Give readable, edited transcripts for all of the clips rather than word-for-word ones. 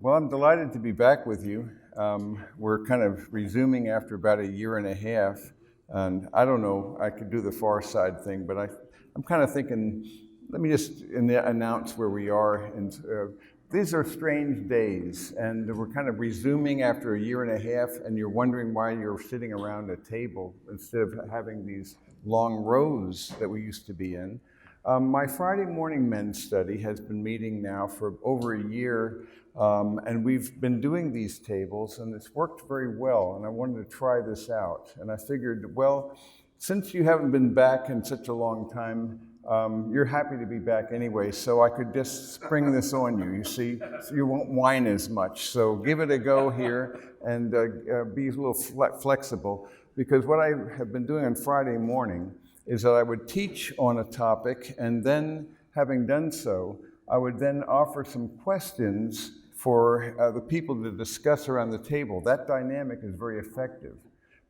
Well, I'm delighted to be back with you. We're kind of resuming after about a year and a half, and I don't know, I could do the far side thing, but I'm kind of thinking, let me just announce where we are. And these are strange days, and we're kind of resuming after a year and a half, and you're wondering why you're sitting around a table instead of having these long rows that we used to be in. My Friday morning men's study has been meeting now for over a year, and we've been doing these tables, and it's worked very well, and I wanted to try this out. And I figured, well, since you haven't been back in such a long time, you're happy to be back anyway, so I could just spring this on you, you see, so you won't whine as much. So give it a go here and be a little flexible, because what I have been doing on Friday morning is that I would teach on a topic, and then, having done so, I would then offer some questions for the people to discuss around the table. That dynamic is very effective,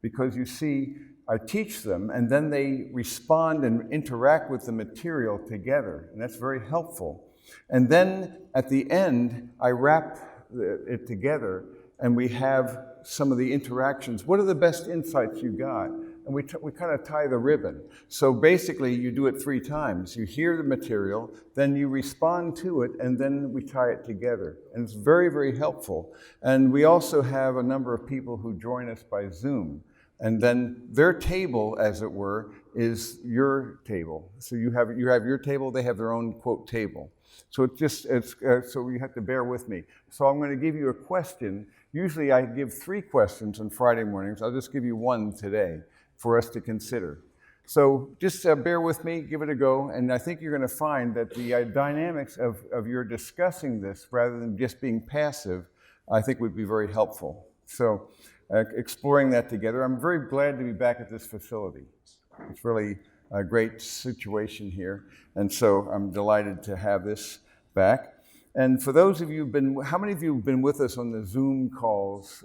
because you see, I teach them, and then they respond and interact with the material together, and that's very helpful. And then, at the end, I wrap it together, and we have some of the interactions. What are the best insights you got? And we kind of tie the ribbon. So basically, you do it 3 times. You hear the material, then you respond to it, and then we tie it together. And it's very, very helpful. And we also have a number of people who join us by Zoom. And then their table, as it were, is your table. So you have your table, they have their own, quote, table. So so you have to bear with me. So I'm going to give you a question. Usually I give 3 questions on Friday mornings. I'll just give you 1 today for us to consider. So just bear with me, give it a go, and I think you're going to find that the dynamics of your discussing this, rather than just being passive, I think would be very helpful. So exploring that together. I'm very glad to be back at this facility. It's really a great situation here, and so I'm delighted to have this back. And for those of you how many of you have been with us on the Zoom calls?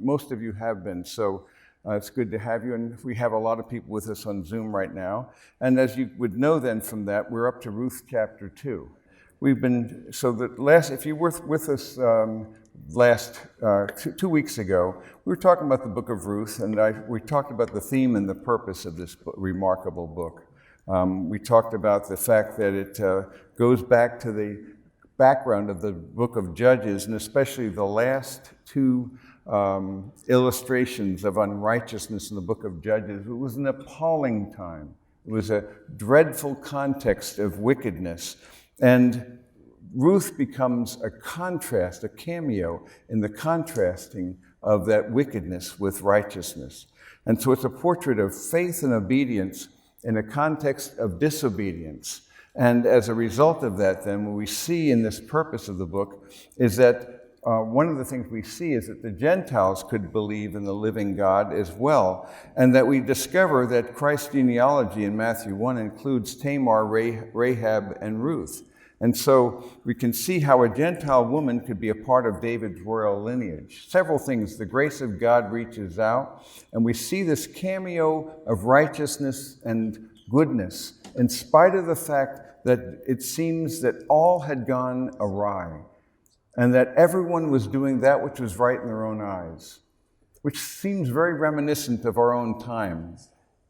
Most of you have been, so it's good to have you, and we have a lot of people with us on Zoom right now. And as you would know then from that, we're up to Ruth chapter 2. If you were with us last 2 weeks ago, we were talking about the book of Ruth, and we talked about the theme and the purpose of this remarkable book. We talked about the fact that it goes back to the background of the book of Judges, and especially the last 2 illustrations of unrighteousness in the book of Judges. It was an appalling time. It was a dreadful context of wickedness. And Ruth becomes a contrast, a cameo in the contrasting of that wickedness with righteousness. And so it's a portrait of faith and obedience in a context of disobedience. And as a result of that, then, what we see in this purpose of the book is that one of the things we see is that the Gentiles could believe in the living God as well, and that we discover that Christ's genealogy in Matthew 1 includes Tamar, Rahab, and Ruth. And so we can see how a Gentile woman could be a part of David's royal lineage. Several things. The grace of God reaches out, and we see this cameo of righteousness and goodness, in spite of the fact that it seems that all had gone awry, and that everyone was doing that which was right in their own eyes, which seems very reminiscent of our own time,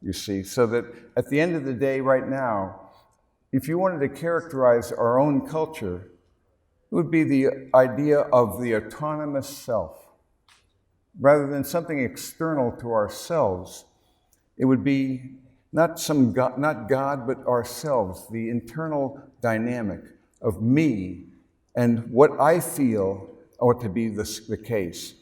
you see. So that at the end of the day, right now, if you wanted to characterize our own culture, it would be the idea of the autonomous self. Rather than something external to ourselves, it would be not God, but ourselves, the internal dynamic of me and what I feel ought to be the case.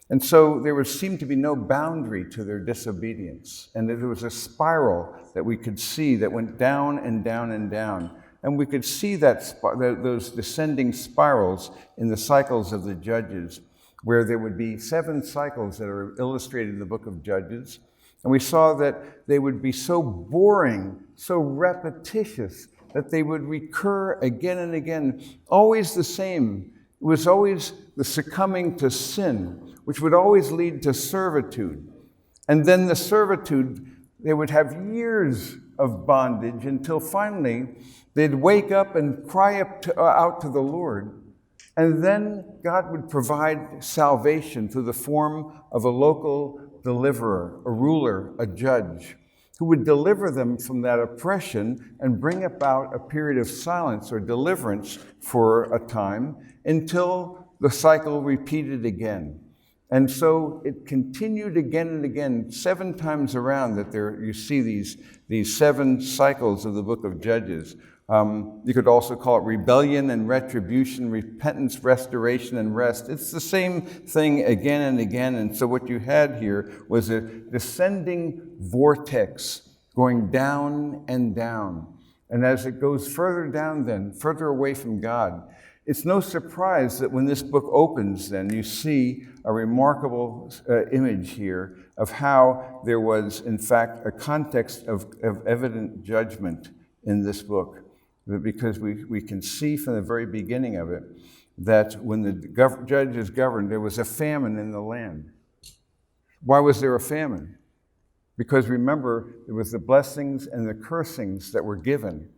And so there would seem to be no boundary to their disobedience. And there was a spiral that we could see that went down and down and down. And we could see those descending spirals in the cycles of the Judges, where there would be 7 cycles that are illustrated in the book of Judges. And we saw that they would be so boring, so repetitious, that they would recur again and again, always the same. It was always the succumbing to sin, which would always lead to servitude. And then the servitude, they would have years of bondage until finally they'd wake up and cry out to the Lord. And then God would provide salvation through the form of a local deliverer, a ruler, a judge, who would deliver them from that oppression and bring about a period of silence or deliverance for a time until the cycle repeated again. And so it continued again and again, 7 times around that you see these 7 cycles of the book of Judges. You could also call it rebellion and retribution, repentance, restoration, and rest. It's the same thing again and again. And so what you had here was a descending vortex going down and down. And as it goes further down then, further away from God, it's no surprise that when this book opens then, you see a remarkable image here of how there was, in fact, a context of evident judgment in this book. Because we can see from the very beginning of it that when the judges governed, there was a famine in the land. Why was there a famine? Because remember, there was the blessings and the cursings that were given.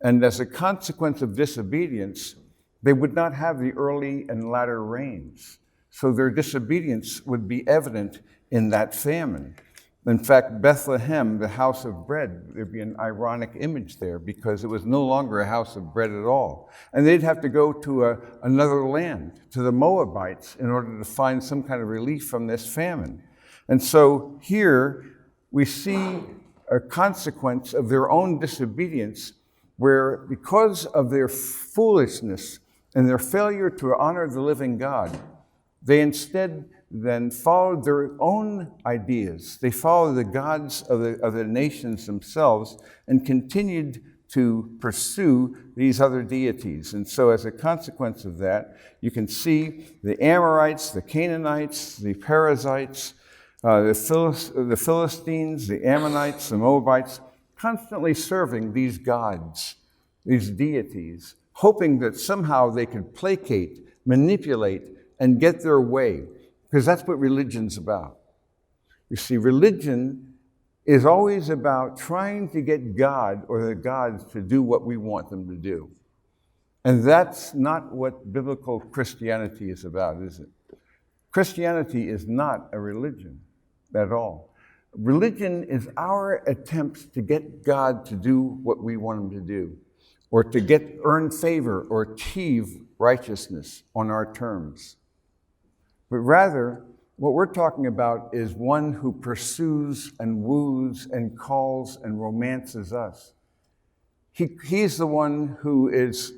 And as a consequence of disobedience, they would not have the early and latter rains. So their disobedience would be evident in that famine. In fact, Bethlehem, the house of bread, there'd be an ironic image there because it was no longer a house of bread at all. And they'd have to go to another land, to the Moabites, in order to find some kind of relief from this famine. And so here we see a consequence of their own disobedience where because of their foolishness and their failure to honor the living God, they instead then followed their own ideas. They followed the gods of the nations themselves and continued to pursue these other deities. And so as a consequence of that, you can see the Amorites, the Canaanites, the Perizzites, the Philistines, the Ammonites, the Moabites, constantly serving these gods, these deities, hoping that somehow they could placate, manipulate, and get their way. Because that's what religion's about. You see, religion is always about trying to get God or the gods to do what we want them to do. And that's not what biblical Christianity is about, is it? Christianity is not a religion at all. Religion is our attempts to get God to do what we want him to do, or to earn favor or achieve righteousness on our terms. But rather, what we're talking about is one who pursues and woos and calls and romances us. He's the one who is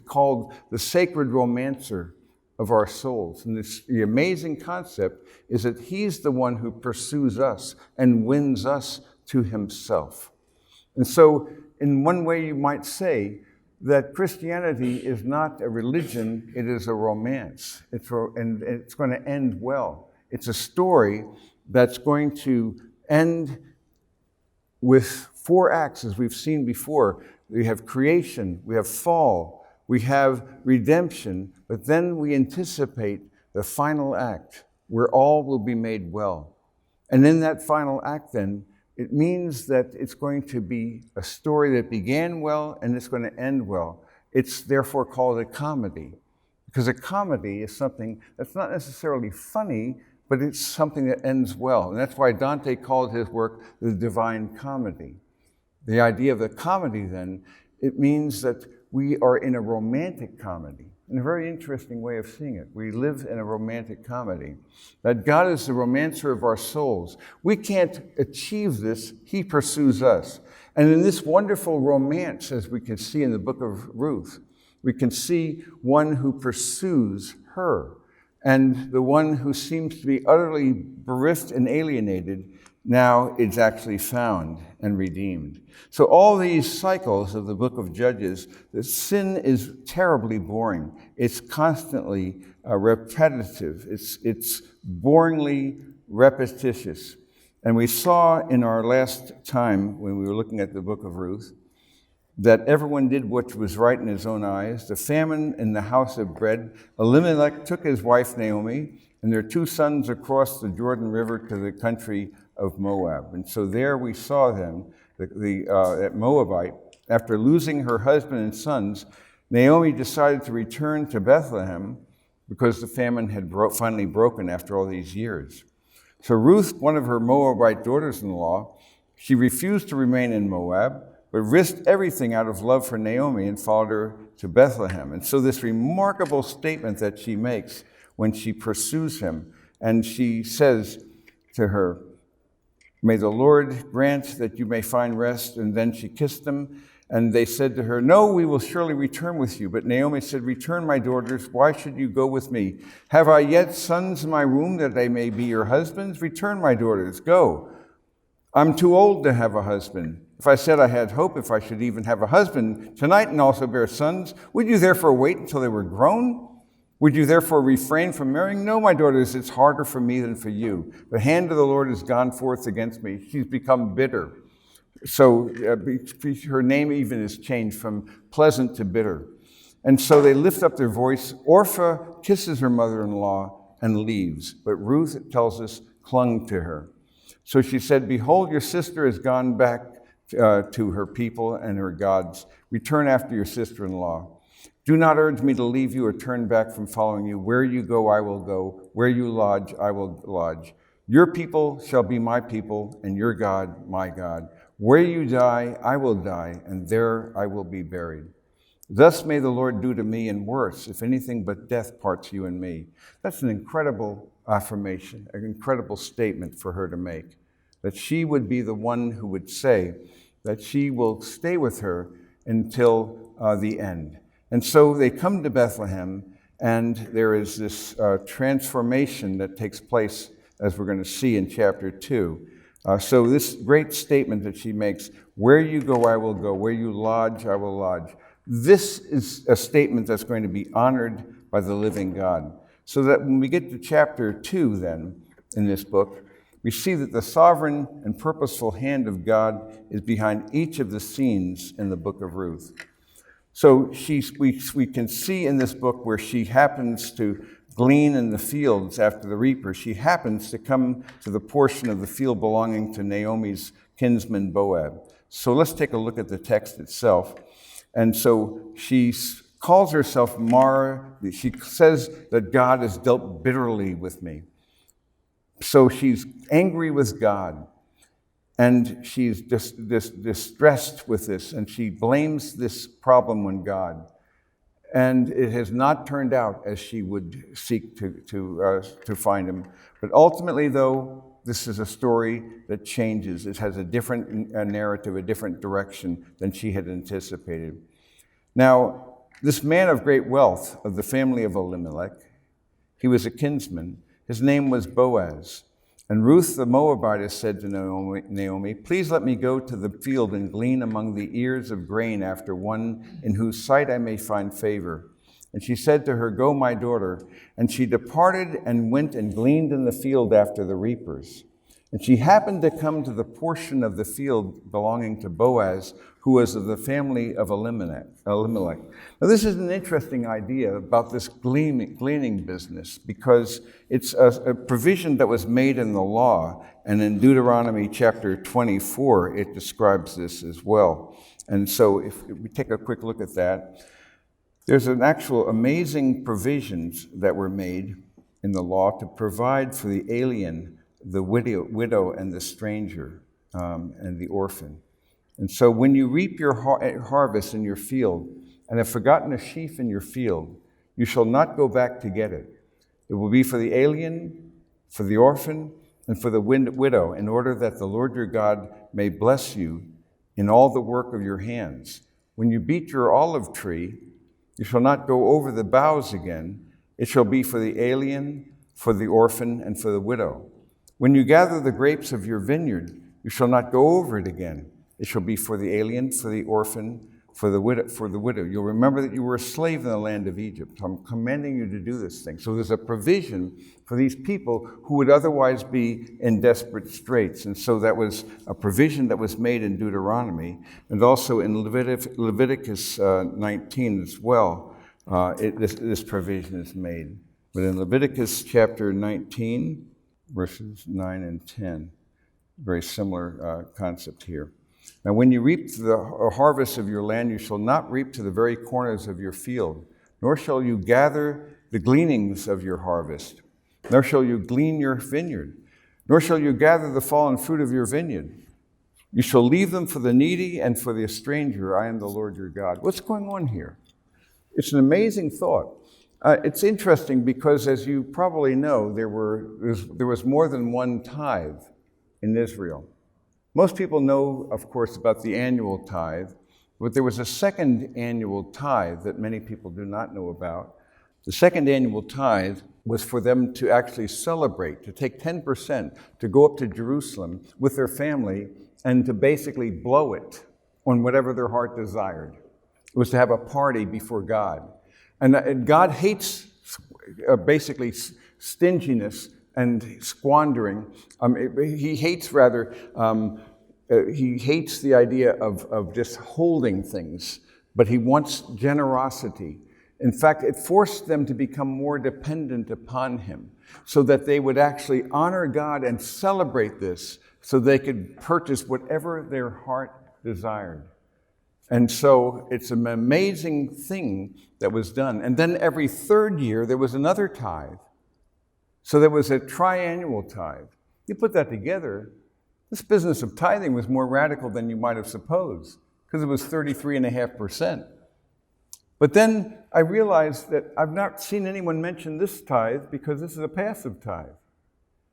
called the sacred romancer of our souls. And the amazing concept is that he's the one who pursues us and wins us to himself. And so, in one way you might say that Christianity is not a religion, it is a romance. And it's going to end well. It's a story that's going to end with 4 acts, as we've seen before. We have creation, we have fall, we have redemption, but then we anticipate the final act where all will be made well. And in that final act then, it means that it's going to be a story that began well and it's going to end well. It's therefore called a comedy, because a comedy is something that's not necessarily funny, but it's something that ends well. And that's why Dante called his work the Divine Comedy. The idea of the comedy then, it means that we are in a romantic comedy. In a very interesting way of seeing it. We live in a romantic comedy. That God is the romancer of our souls. We can't achieve this. He pursues us. And in this wonderful romance, as we can see in the book of Ruth, we can see one who pursues her. And the one who seems to be utterly bereft and alienated now is actually found and redeemed. So all these cycles of the book of Judges, the sin is terribly boring. It's constantly repetitive. It's boringly repetitious. And we saw in our last time when we were looking at the book of Ruth that everyone did what was right in his own eyes. The famine in the house of bread. Elimelech took his wife Naomi and their 2 sons across the Jordan River to the country of Moab. And so there we saw then that Moabite, after losing her husband and sons, Naomi decided to return to Bethlehem because the famine had finally broken after all these years. So Ruth, one of her Moabite daughters-in-law, she refused to remain in Moab, but risked everything out of love for Naomi and followed her to Bethlehem. And so this remarkable statement that she makes when she pursues him, and she says to her, "May the Lord grant that you may find rest." And then she kissed them, and they said to her, "No, we will surely return with you." But Naomi said, "Return, my daughters. Why should you go with me? Have I yet sons in my womb that they may be your husbands? Return, my daughters. Go. I'm too old to have a husband. If I said I had hope, if I should even have a husband tonight and also bear sons, would you therefore wait until they were grown? Would you therefore refrain from marrying? No, my daughters, it's harder for me than for you. The hand of the Lord has gone forth against me." She's become bitter. So her name even is changed from pleasant to bitter. And so they lift up their voice. Orpha kisses her mother-in-law and leaves. But Ruth, it tells us, clung to her. So she said, "Behold, your sister has gone back to her people and her gods. Return after your sister-in-law. Do not urge me to leave you or turn back from following you. Where you go, I will go. Where you lodge, I will lodge. Your people shall be my people, and your God, my God. Where you die, I will die, and there I will be buried. Thus may the Lord do to me, and worse, if anything but death parts you and me." That's an incredible affirmation, an incredible statement for her to make, that she would be the one who would say that she will stay with her until the end. And so they come to Bethlehem, and there is this transformation that takes place, as we're going to see in chapter 2. So this great statement that she makes, "Where you go, I will go. Where you lodge, I will lodge." This is a statement that's going to be honored by the living God. So that when we get to chapter 2 then, in this book, we see that the sovereign and purposeful hand of God is behind each of the scenes in the book of Ruth. So we can see in this book where she happens to glean in the fields after the reaper. She happens to come to the portion of the field belonging to Naomi's kinsman Boaz. So let's take a look at the text itself. And so she calls herself Mara. She says that God has dealt bitterly with me. So she's angry with God, and she's distressed with this, and she blames this problem on God. And it has not turned out as she would seek to find him. But ultimately, though, this is a story that changes. It has a different narrative, a different direction than she had anticipated. Now, this man of great wealth of the family of Elimelech, he was a kinsman. His name was Boaz. And Ruth the Moabitess said to Naomi, "Please let me go to the field and glean among the ears of grain after one in whose sight I may find favor." And she said to her, "Go, my daughter." And she departed and went and gleaned in the field after the reapers. And she happened to come to the portion of the field belonging to Boaz, who was of the family of Elimelech. Now, this is an interesting idea about this gleaning business, because it's a provision that was made in the law, and in Deuteronomy chapter 24, it describes this as well. And so if we take a quick look at that, there's an actual amazing provisions that were made in the law to provide for the alien, the widow and the stranger, and the orphan. And so when you reap your harvest in your field and have forgotten a sheaf in your field, you shall not go back to get it. It will be for the alien, for the orphan, and for the widow, in order that the Lord your God may bless you in all the work of your hands. When you beat your olive tree, you shall not go over the boughs again. It shall be for the alien, for the orphan, and for the widow. When you gather the grapes of your vineyard, you shall not go over it again. It shall be for the alien, for the orphan, for the widow. You'll remember that you were a slave in the land of Egypt. I'm commanding you to do this thing. So there's a provision for these people who would otherwise be in desperate straits. And so that was a provision that was made in Deuteronomy, and also in Leviticus 19 as well. This provision is made. But in Leviticus chapter 19, verses 9 and 10, very similar concept here. Now when you reap the harvest of your land, you shall not reap to the very corners of your field, nor shall you gather the gleanings of your harvest, nor shall you glean your vineyard, nor shall you gather the fallen fruit of your vineyard. You shall leave them for the needy and for the stranger. I am the Lord your God. What's going on here? It's an amazing thought. It's interesting because, as you probably know, there was more than one tithe in Israel. Most people know, of course, about the annual tithe, but there was a second annual tithe that many people do not know about. The second annual tithe was for them to actually celebrate, to take 10%, to go up to Jerusalem with their family and to basically blow it on whatever their heart desired. It was to have a party before God. And God hates basically stinginess and squandering. He hates the idea of just holding things, but he wants generosity. In fact, it forced them to become more dependent upon him so that they would actually honor God and celebrate this so they could purchase whatever their heart desired. And so it's an amazing thing that was done. And then every third year, there was another tithe. So there was a triannual tithe. You put that together, this business of tithing was more radical than you might have supposed, because it was 33.5%. But then I realized that I've not seen anyone mention this tithe because this is a passive tithe.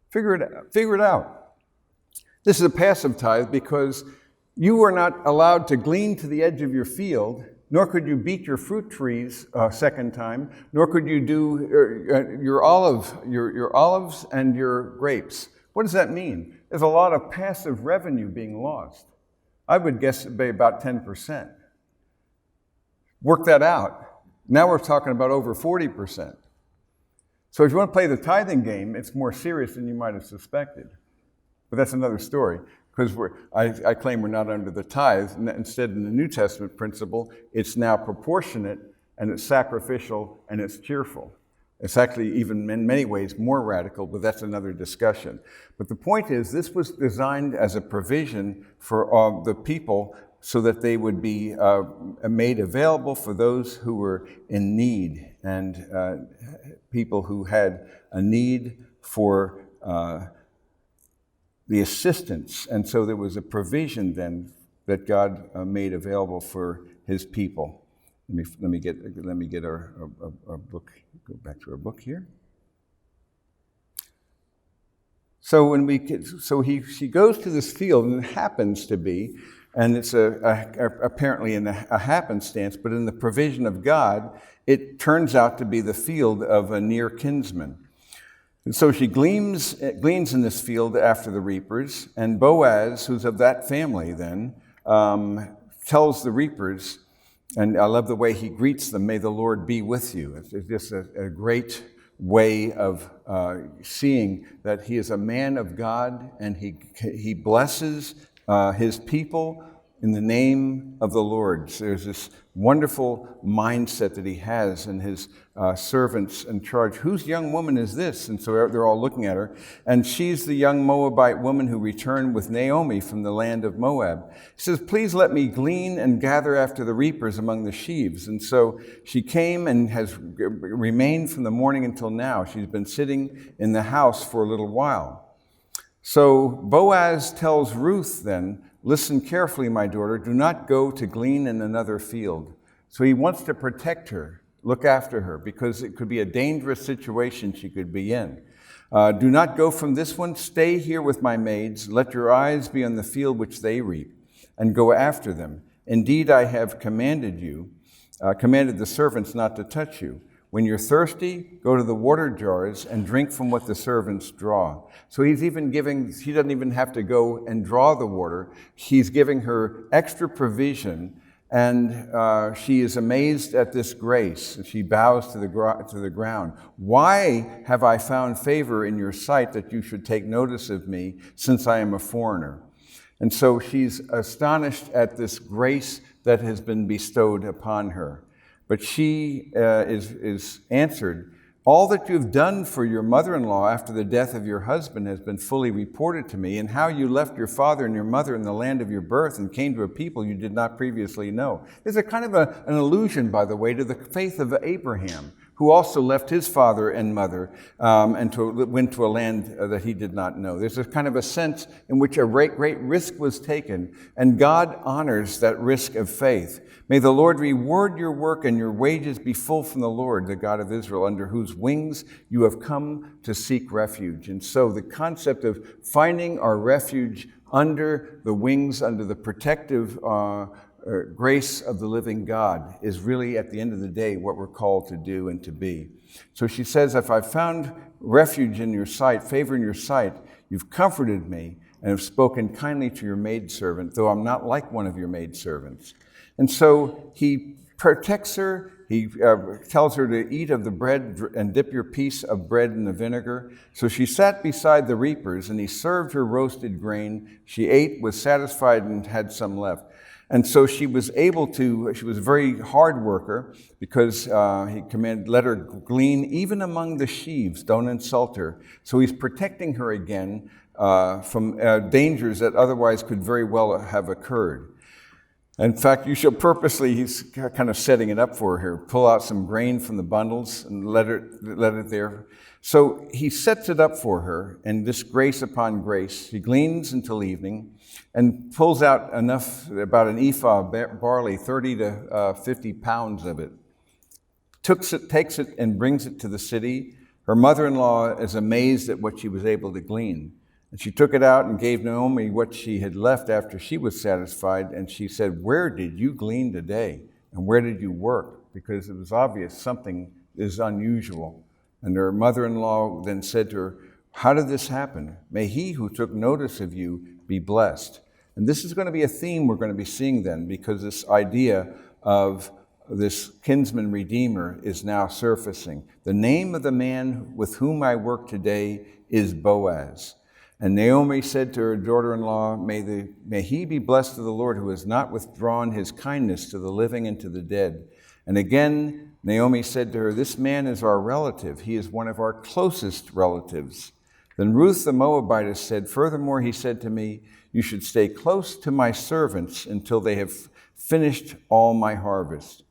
Figure it out. This is a passive tithe because you were not allowed to glean to the edge of your field, nor could you beat your fruit trees a second time, nor could you do your olives and your grapes. What does that mean? There's a lot of passive revenue being lost. I would guess it'd be about 10%. Work that out. Now we're talking about over 40%. So if you want to play the tithing game, it's more serious than you might have suspected. But that's another story. Because I claim we're not under the tithe. Instead, in the New Testament principle, it's now proportionate, and it's sacrificial, and it's cheerful. It's actually even in many ways more radical, but that's another discussion. But the point is, this was designed as a provision for the people so that they would be made available for those who were in need and people who had a need for the assistance. And so there was a provision then that God made available for his people. Let me get our book. Go back to our book here. So she goes to this field, and it happens to be, and it's apparently in a happenstance, but in the provision of God, it turns out to be the field of a near kinsman. And so she gleans in this field after the reapers, and Boaz, who's of that family then, tells the reapers, and I love the way he greets them, "May the Lord be with you." It's just a great way of seeing that he is a man of God, and he blesses his people in the name of the Lord. So there's this wonderful mindset that he has in his servants in charge. Whose young woman is this? And so they're all looking at her. And she's the young Moabite woman who returned with Naomi from the land of Moab. He says, "Please let me glean and gather after the reapers among the sheaves." And so she came and has remained from the morning until now. She's been sitting in the house for a little while. So Boaz tells Ruth then, "Listen carefully, my daughter. Do not go to glean in another field." So he wants to protect her, look after her, because it could be a dangerous situation she could be in. "Do not go from this one. Stay here with my maids. Let your eyes be on the field which they reap, and go after them. Indeed, I have commanded the servants not to touch you. When you're thirsty, go to the water jars and drink from what the servants draw." So she doesn't even have to go and draw the water. He's giving her extra provision, and she is amazed at this grace. She bows to the ground. "Why have I found favor in your sight that you should take notice of me, since I am a foreigner?" And so she's astonished at this grace that has been bestowed upon her. But she is answered All that you have done for your mother-in-law after the death of your husband has been fully reported to me, and how you left your father and your mother in the land of your birth and came to a people you did not previously know. There's a kind of an allusion, by the way, to the faith of Abraham, who also left his father and mother and went to a land that he did not know. There's a kind of a sense in which a great risk was taken, and God honors that risk of faith. May the Lord reward your work and your wages be full from the Lord, the God of Israel, under whose wings you have come to seek refuge. And so the concept of finding our refuge under the wings, under the protective grace of the living God is really, at the end of the day, what we're called to do and to be. So she says, if I've found refuge in your sight, favor in your sight, you've comforted me and have spoken kindly to your maidservant, though I'm not like one of your maidservants. And so he protects her. He tells her to eat of the bread and dip your piece of bread in the vinegar. So she sat beside the reapers, and he served her roasted grain. She ate, was satisfied, and had some left. And so she was a very hard worker, because he commanded, let her glean even among the sheaves, don't insult her. So he's protecting her again from dangers that otherwise could very well have occurred. In fact, you shall purposely, he's kind of setting it up for her, pull out some grain from the bundles and let it there. So he sets it up for her, and this grace upon grace. He gleans until evening and pulls out enough, about an ephah of barley, 30 to 50 pounds of it. Takes it and brings it to the city. Her mother-in-law is amazed at what she was able to glean. And she took it out and gave Naomi what she had left after she was satisfied. And she said, where did you glean today? And where did you work? Because it was obvious something is unusual. And her mother-in-law then said to her, how did this happen? May he who took notice of you be blessed. And this is going to be a theme we're going to be seeing then, because this idea of this kinsman redeemer is now surfacing. The name of the man with whom I work today is Boaz. And Naomi said to her daughter-in-law, may he be blessed of the Lord, who has not withdrawn his kindness to the living and to the dead. And again, Naomi said to her, this man is our relative. He is one of our closest relatives. Then Ruth the Moabitess said, furthermore, he said to me, you should stay close to my servants until they have finished all my harvest.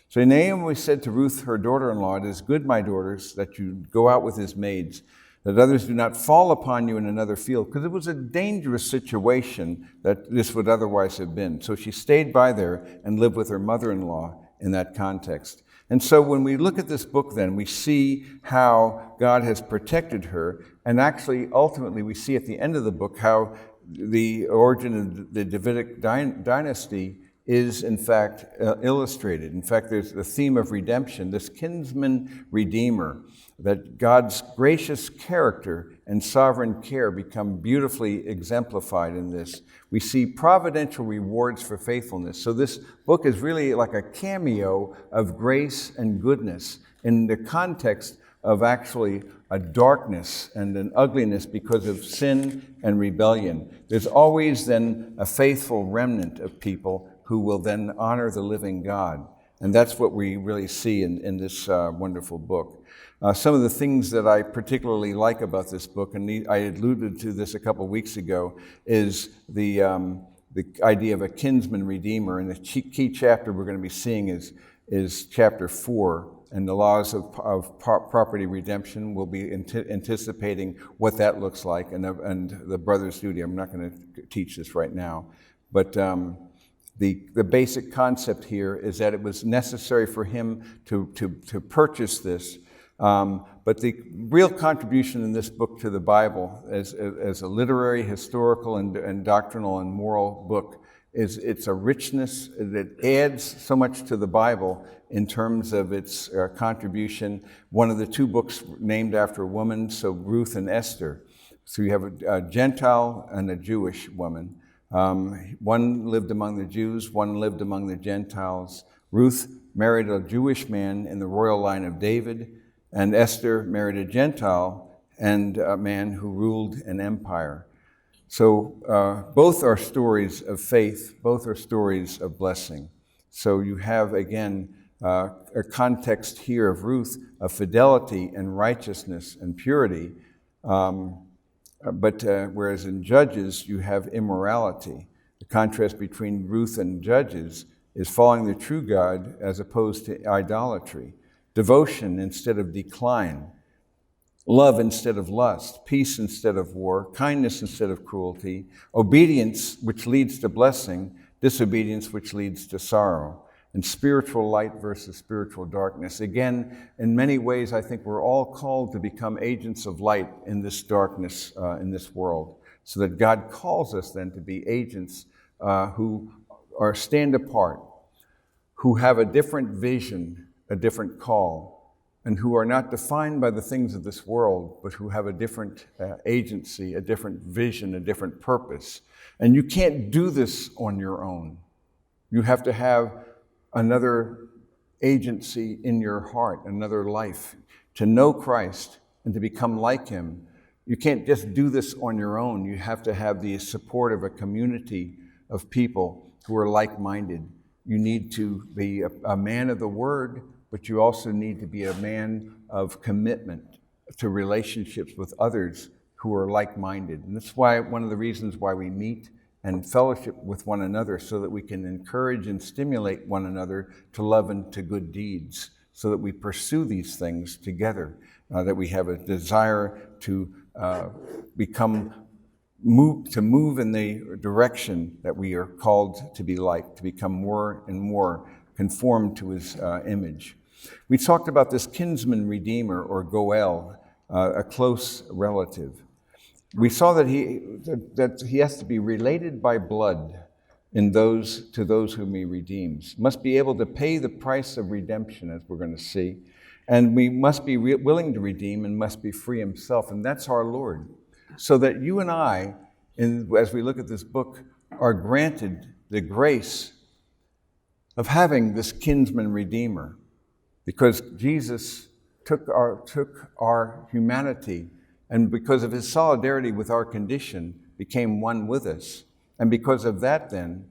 So Naomi said to Ruth, her daughter-in-law, it is good, my daughters, that you go out with his maids, that others do not fall upon you in another field, because it was a dangerous situation that this would otherwise have been. So she stayed by there and lived with her mother-in-law in that context. And so when we look at this book then, we see how God has protected her, and actually, ultimately, we see at the end of the book how the origin of the Davidic dynasty is in fact illustrated. In fact, there's the theme of redemption, this kinsman redeemer, that God's gracious character and sovereign care become beautifully exemplified in this. We see providential rewards for faithfulness. So this book is really like a cameo of grace and goodness in the context of actually a darkness and an ugliness because of sin and rebellion. There's always then a faithful remnant of people who will then honor the living God. And that's what we really see in this wonderful book. Some of the things that I particularly like about this book, and I alluded to this a couple weeks ago, is the idea of a kinsman redeemer. And the key chapter we're going to be seeing is chapter 4, and the laws of property redemption. We'll be anticipating what that looks like, and the brother's duty. I'm not going to teach this right now, but the basic concept here is that it was necessary for him to purchase this. But the real contribution in this book to the Bible as a literary, historical, and doctrinal and moral book is it's a richness that adds so much to the Bible in terms of its contribution. One of the two books named after a woman, so Ruth and Esther. So you have a Gentile and a Jewish woman. One lived among the Jews, one lived among the Gentiles. Ruth married a Jewish man in the royal line of David, and Esther married a Gentile and a man who ruled an empire. So both are stories of faith, both are stories of blessing. So you have, again, a context here of Ruth of fidelity and righteousness and purity. But whereas in Judges, you have immorality. The contrast between Ruth and Judges is following the true God as opposed to idolatry. Devotion instead of decline. Love instead of lust. Peace instead of war. Kindness instead of cruelty. Obedience, which leads to blessing. Disobedience, which leads to sorrow. And spiritual light versus spiritual darkness. Again, in many ways, I think we're all called to become agents of light in this darkness, in this world. So that God calls us then to be agents who are stand apart, who have a different vision, a different call, and who are not defined by the things of this world, but who have a different agency, a different vision, a different purpose. And you can't do this on your own. You have to have another agency in your heart, another life, to know Christ and to become like Him. You can't just do this on your own. You have to have the support of a community of people who are like-minded. You need to be a man of the Word, but you also need to be a man of commitment to relationships with others who are like-minded. And that's why one of the reasons why we meet and fellowship with one another, so that we can encourage and stimulate one another to love and to good deeds, so that we pursue these things together, that we have a desire to move in the direction that we are called to be like, to become more and more conformed to His image. We talked about this kinsman redeemer, or Goel, a close relative. We saw that he has to be related by blood to those whom He redeems. Must be able to pay the price of redemption, as we're going to see. And we must be willing to redeem and must be free Himself. And that's our Lord. So that you and I, as we look at this book, are granted the grace of having this kinsman redeemer. Because Jesus took our humanity, and because of His solidarity with our condition, became one with us. And because of that then,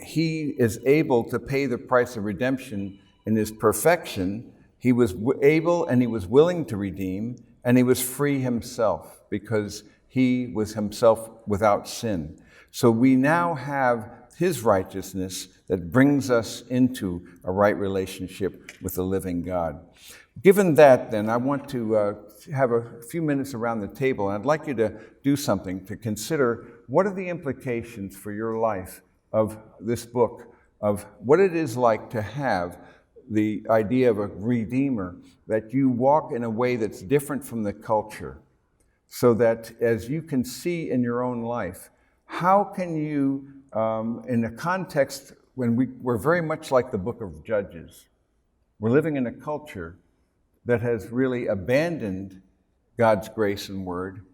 He is able to pay the price of redemption in His perfection. He was able and He was willing to redeem, and He was free Himself because He was Himself without sin. So we now have His righteousness that brings us into a right relationship with the living God. Given that, then, I want to have a few minutes around the table, and I'd like you to do something to consider what are the implications for your life of this book, of what it is like to have the idea of a redeemer, that you walk in a way that's different from the culture, so that as you can see in your own life, how can you, in a context when we're very much like the book of Judges, we're living in a culture that has really abandoned God's grace and word,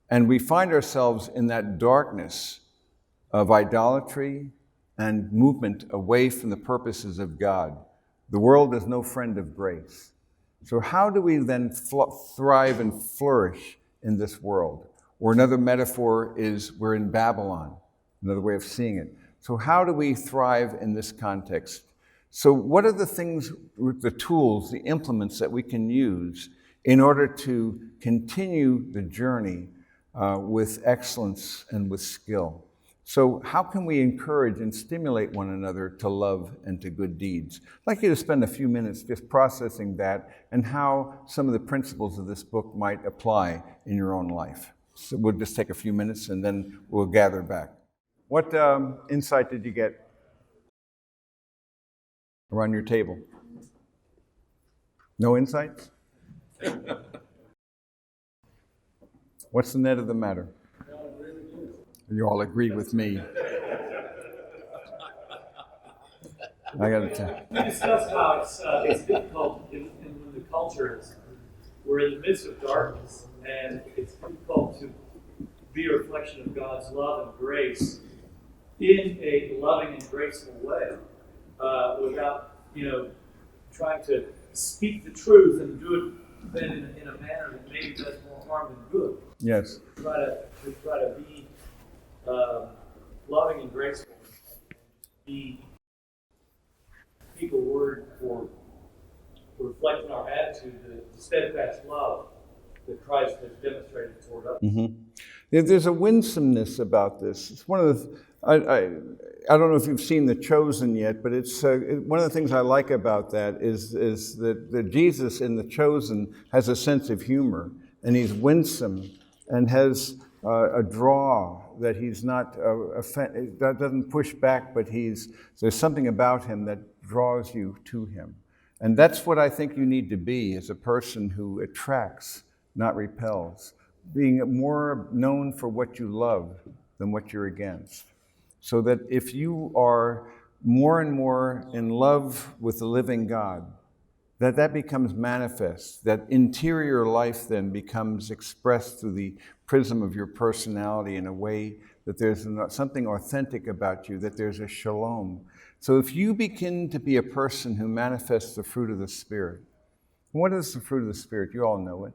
and we find ourselves in that darkness of idolatry and movement away from the purposes of God. The world is no friend of grace. So how do we then thrive and flourish in this world? Or another metaphor is we're in Babylon, another way of seeing it. So how do we thrive in this context? So what are the things, the tools, the implements that we can use in order to continue the journey with excellence and with skill? So how can we encourage and stimulate one another to love and to good deeds? I'd like you to spend a few minutes just processing that and how some of the principles of this book might apply in your own life. So we'll just take a few minutes and then we'll gather back. What insight did you get around your table? No insights? What's the net of the matter? You all agree with me. I got to tell. We discussed how it's difficult in the culture. We're in the midst of darkness, and it's difficult to be a reflection of God's love and grace in a loving and graceful way, without trying to speak the truth and do it then in a manner that maybe does more harm than good. Yes. We try to be loving and graceful, and be keep a word for reflecting our attitude, the steadfast love that Christ has demonstrated toward us. Mm-hmm. There's a winsomeness about this. It's one of the, I don't know if you've seen The Chosen yet, but it's one of the things I like about that is that Jesus in The Chosen has a sense of humor, and he's winsome and has a draw that he's not that doesn't push back, but there's something about him that draws you to him. And that's what I think you need to be as a person who attracts, not repels. Being more known for what you love than what you're against. So that if you are more and more in love with the living God, that becomes manifest. That interior life then becomes expressed through the prism of your personality in a way that there's something authentic about you, that there's a shalom. So if you begin to be a person who manifests the fruit of the Spirit, what is the fruit of the Spirit? You all know it.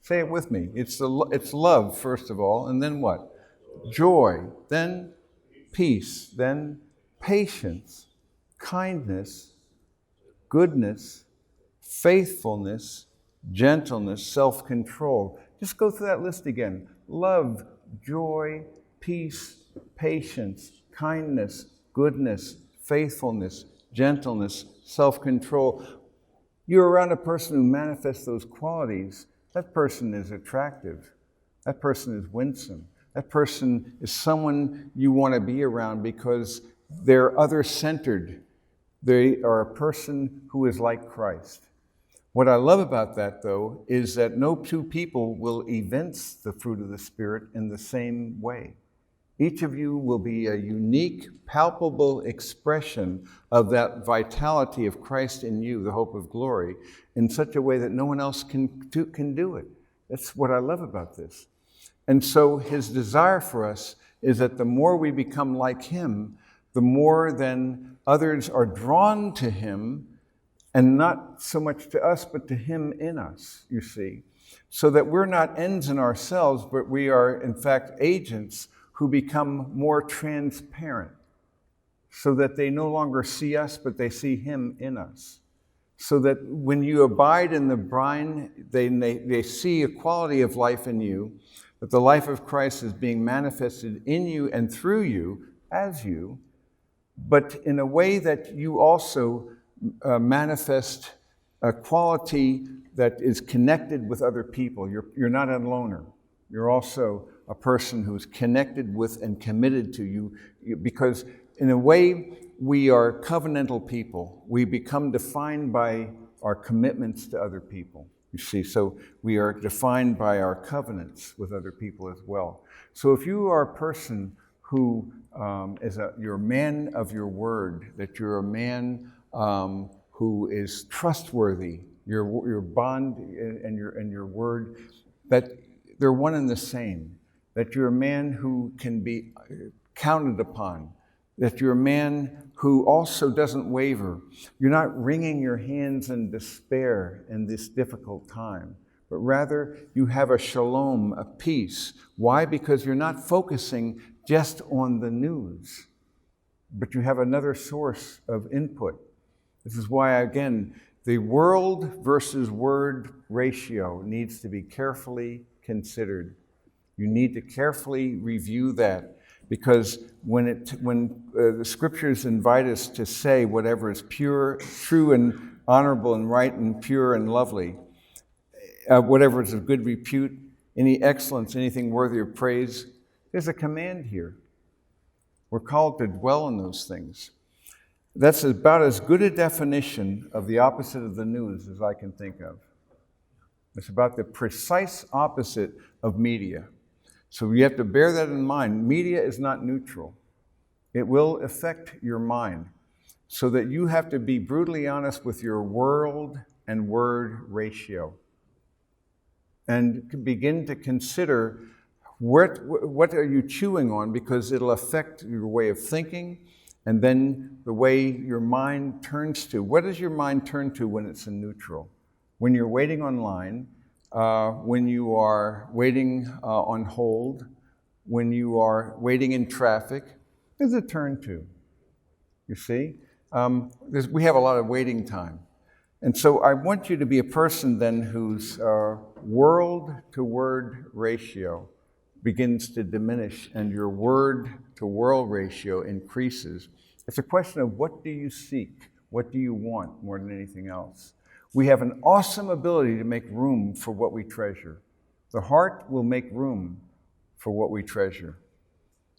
Say it with me. It's love, first of all, and then what? Joy, then peace, then patience, kindness, goodness, faithfulness, gentleness, self-control. Just go through that list again. Love, joy, peace, patience, kindness, goodness, faithfulness, gentleness, self-control. You're around a person who manifests those qualities. That person is attractive. That person is winsome. That person is someone you want to be around because they're other-centered. They are a person who is like Christ. What I love about that, though, is that no two people will evince the fruit of the Spirit in the same way. Each of you will be a unique, palpable expression of that vitality of Christ in you, the hope of glory, in such a way that no one else can do it. That's what I love about this. And so his desire for us is that the more we become like him, the more then others are drawn to him, and not so much to us, but to him in us, you see. So that we're not ends in ourselves, but we are, in fact, agents who become more transparent, so that they no longer see us, but they see him in us. So that when you abide in the brine, they see a quality of life in you, that the life of Christ is being manifested in you and through you, as you, but in a way that you also manifest a quality that is connected with other people. You're not a loner. You're also a person who's connected with and committed to you, because in a way we are covenantal people. We become defined by our commitments to other people, you see. So we are defined by our covenants with other people as well. So if you are a person who you're a man of your word, that you're a man who is trustworthy, your bond and your word, that they're one and the same, that you're a man who can be counted upon, that you're a man who also doesn't waver. You're not wringing your hands in despair in this difficult time, but rather you have a shalom, a peace. Why? Because you're not focusing just on the news, but you have another source of input. This is why, again, the world versus word ratio needs to be carefully considered. You need to carefully review that, because when the scriptures invite us to say whatever is pure, true, and honorable, and right, and pure, and lovely, whatever is of good repute, any excellence, anything worthy of praise, there's a command here. We're called to dwell in those things. That's about as good a definition of the opposite of the news as I can think of. It's about the precise opposite of media. So you have to bear that in mind. Media is not neutral. It will affect your mind, so that you have to be brutally honest with your world and word ratio, and begin to consider what are you chewing on, because it'll affect your way of thinking, and then the way your mind turns to. What does your mind turn to when it's in neutral? When you're waiting online, when you are waiting on hold, when you are waiting in traffic, what does it turn to? You see? we have a lot of waiting time. And so I want you to be a person then whose word-to-word ratio begins to diminish and your word-to-world ratio increases. It's a question of what do you seek? What do you want more than anything else? We have an awesome ability to make room for what we treasure. The heart will make room for what we treasure.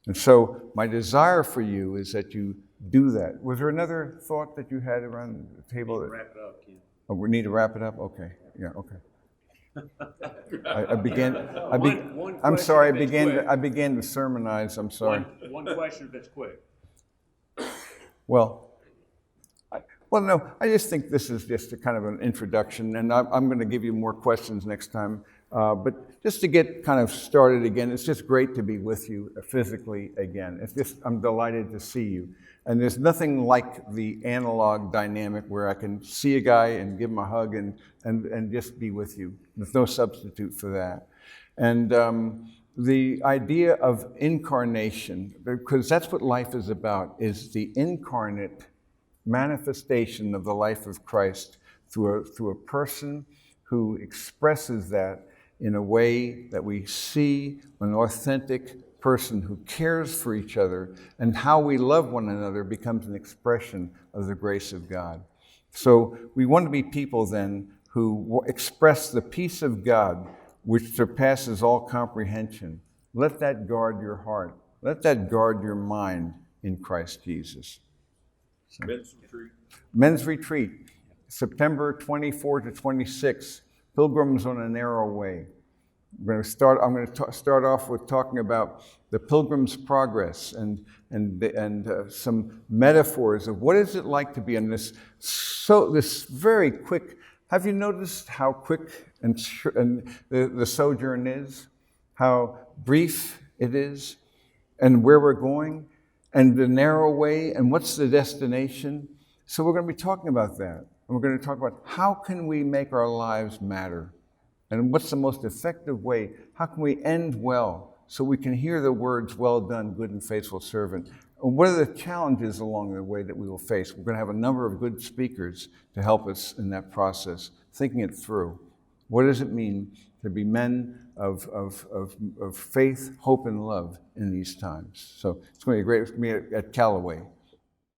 And so my desire for you is that you do that. Was there another thought that you had around the table? Wrap it up, Ken. Oh, we need to wrap it up? Okay. Yeah, okay. I began to sermonize. I'm sorry. One question that's quick. Well, no, I just think this is just a kind of an introduction, and I'm going to give you more questions next time. But just to get kind of started again, it's just great to be with you physically again. I'm delighted to see you. And there's nothing like the analog dynamic where I can see a guy and give him a hug and just be with you. There's no substitute for that. And the idea of incarnation, because that's what life is about, is the incarnate manifestation of the life of Christ through a person who expresses that in a way that we see an authentic person who cares for each other, and how we love one another becomes an expression of the grace of God. So we want to be people then who express the peace of God which surpasses all comprehension. Let that guard your heart. Let that guard your mind in Christ Jesus. So, Men's retreat, September 24 to 26, Pilgrims on a Narrow Way. I'm going to start off with talking about the Pilgrim's Progress and some metaphors of what is it like to be in this very quick. Have you noticed how quick and the sojourn is, how brief it is, and where we're going, and the narrow way, and what's the destination? So we're going to be talking about that, and we're going to talk about how can we make our lives matter. And what's the most effective way? How can we end well so we can hear the words, well done, good and faithful servant? And what are the challenges along the way that we will face? We're going to have a number of good speakers to help us in that process, thinking it through. What does it mean to be men of faith, hope, and love in these times? So it's going to be great. It's going to be at Callaway.